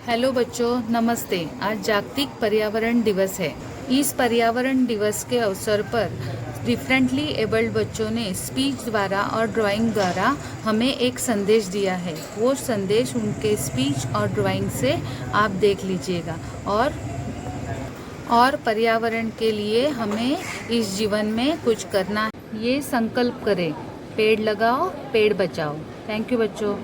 Hello बच्चों, नमस्ते। आज जागतिक पर्यावरण दिवस है। इस पर्यावरण दिवस के अवसर पर डिफरेंटली एबल्ड बच्चों ने स्पीच द्वारा और ड्राइंग द्वारा हमें एक संदेश दिया है। वो संदेश उनके स्पीच और ड्राइंग से आप देख लीजिएगा। और पर्यावरण के लिए हमें इस जीवन में कुछ करना है, ये संकल्प करें। पेड़ लगाओ, पेड़ बचाओ। थैंक यू बच्चों।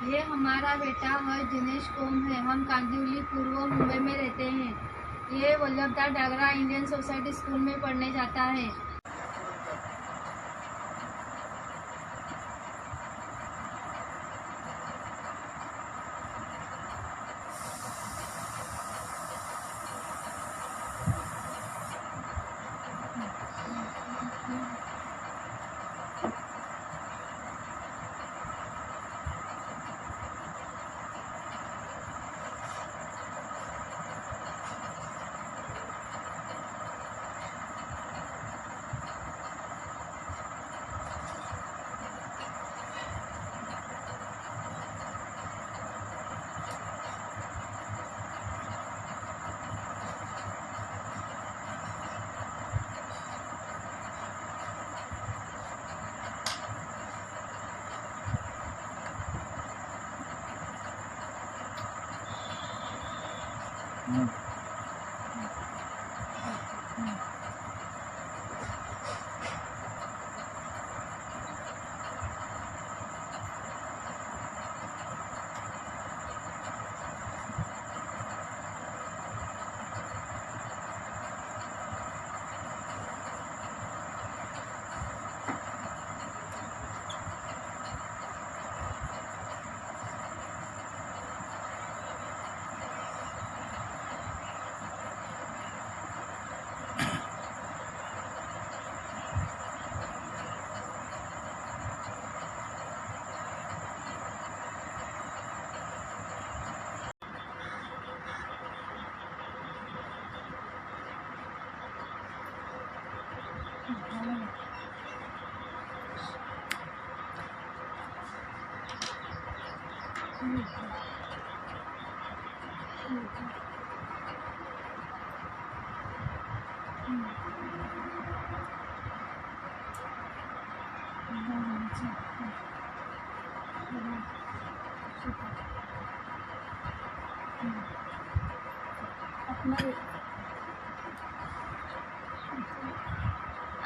ये हमारा बेटा है दिनेश ओम है। हम कांदिवली पूर्व मुंबई में रहते हैं। ये वल्लभदास डागरा इंडियन सोसाइटी स्कूल में पढ़ने जाता है।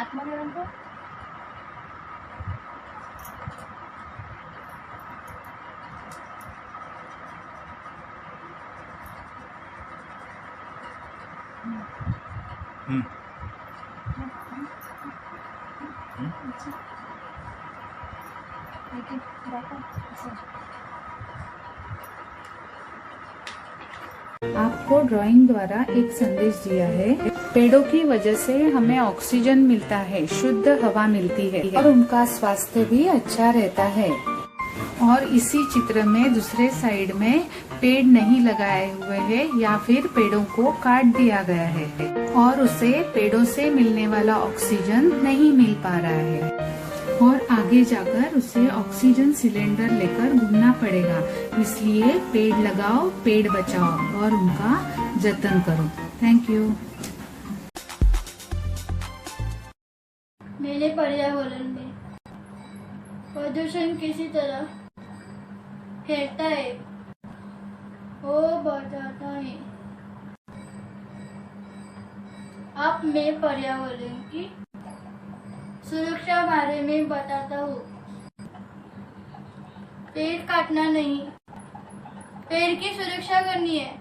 आत्मनिर्भर को आपको ड्राइंग द्वारा एक संदेश दिया है। पेड़ों की वजह से हमें ऑक्सीजन मिलता है, शुद्ध हवा मिलती है और उनका स्वास्थ्य भी अच्छा रहता है। और इसी चित्र में दूसरे साइड में पेड़ नहीं लगाए हुए हैं या फिर पेड़ों को काट दिया गया है और उसे पेड़ों से मिलने वाला ऑक्सीजन नहीं मिल पा रहा है और आगे जाकर उसे ऑक्सीजन सिलेंडर लेकर घूमना पड़ेगा। इसलिए पेड़ लगाओ, पेड़ बचाओ और उनका जतन करो। Thank you. मेरे पर्यावरण में प्रदूषण किसी तरह फैलता है, वो बताता है। अब मैं पर्यावरण की सुरक्षा बारे में बताता हूँ। पेड़ काटना नहीं, पेड़ की सुरक्षा करनी है।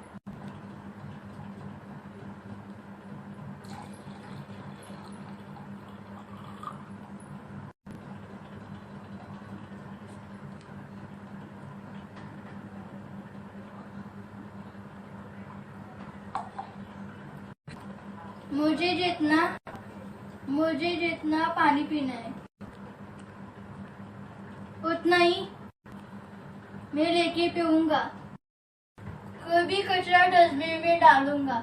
मुझे जितना पानी पीना है उतना ही मैं लेके पीऊंगा। कभी कचरा डस्टबिन में डालूंगा।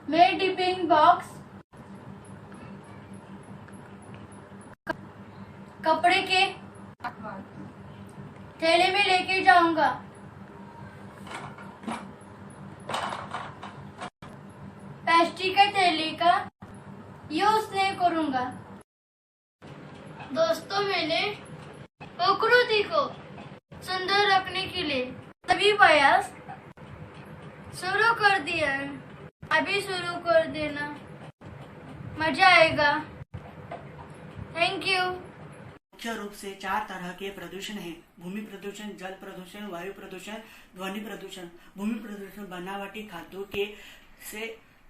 मैं टिफिन बॉक्स कपड़े के थैले में लेके जाऊंगा। प्लास्टिक के थैले का यूज नहीं करूंगा। दोस्तों, मैंने प्रकृति को सुंदर रखने के लिए सभी प्रयास शुरू कर दिया है। अभी शुरू कर देना, मजा आएगा। Thank you. मुख्य रूप से 4 तरह के प्रदूषण हैं: भूमि प्रदूषण, जल प्रदूषण, वायु प्रदूषण, ध्वनि प्रदूषण। भूमि प्रदूषण बनावटी खाद्यों के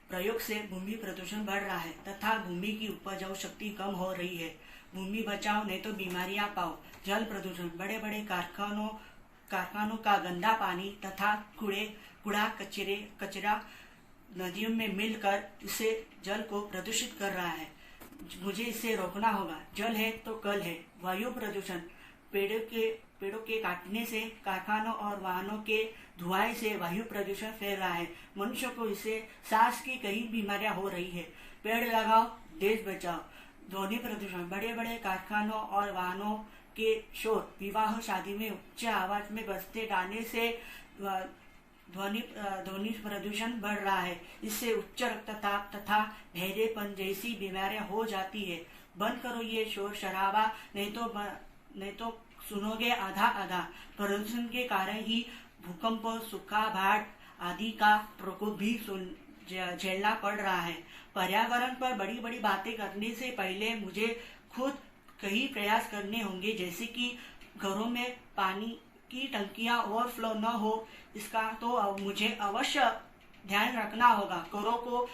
प्रयोग से भूमि प्रदूषण बढ़ रहा है तथा भूमि की उपजाऊ शक्ति कम हो रही है। भूमि बचाओ नहीं तो बीमारियां पाओ। जल प्रदूषण, बड़े बड़े कारखानों का गंदा पानी तथा कूड़ा कचरा नदियों में मिलकर इसे जल को प्रदूषित कर रहा है। मुझे इसे रोकना होगा। जल है तो कल है। वायु प्रदूषण, पेड़ों के काटने से, कारखानों और वाहनों के धुआं से वायु प्रदूषण फैल रहा है। मनुष्य को इससे सांस की कई बीमारियां हो रही है। पेड़ लगाओ, देश बचाओ। ध्वनि प्रदूषण, बड़े बड़े कारखानों और वाहनों के शोर, विवाह शादी में उच्च आवाज में बजते गाने से ध्वनि प्रदूषण बढ़ रहा है। इससे उच्च रक्तचाप तथा बहरेपन जैसी बीमारियां हो जाती है। बंद करो ये शोर शराबा, नहीं तो सुनोगे आधा आधा। प्रदूषण के कारण ही भूकंप, सूखा, बाढ़ आदि का प्रकोप भी झेलना पड़ रहा है। पर्यावरण पर बड़ी बड़ी बातें करने से पहले मुझे खुद कई प्रयास करने होंगे, जैसे कि घरों में पानी की टंकियां ओवरफ्लो न हो, इसका तो मुझे अवश्य ध्यान रखना होगा। घरों को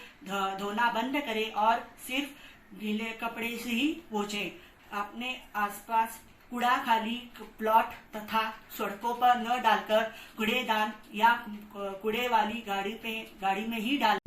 धोना बंद करें और सिर्फ गीले कपड़े से ही पोंछें। अपने आसपास कूड़ा खाली प्लॉट तथा सड़कों पर न डालकर कूड़ेदान या कूड़े वाली गाड़ी में ही डालें।